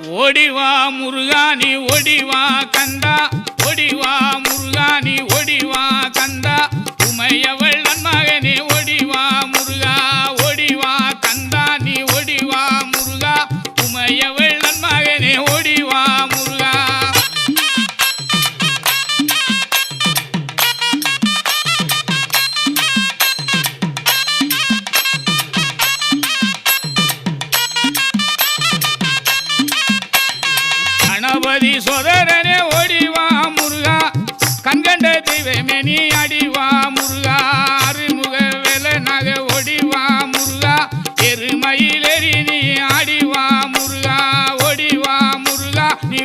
ஓடிவா முருகா நீ ஓடிவா கந்தா, ஓடிவா முருகா நீ ஓடிவா கந்தா, உமையவள் நன்மகனே ஓடிவா முருகா, ஓடிவா கந்தா நீ ஓடிவா முருகா, உமையவள் நன்மகனே ஓடிவா முருகா. கணபதி சோதரனே ஓடிவா முருகா, கண்கண்ட தெய்வமே நீ அடிவா முருகா, அருமுக வேலனாக ஓடிவா முருகா, எருமையிலேறி நீ ஆடிவா முருகா, ஓடிவா முருகா நீ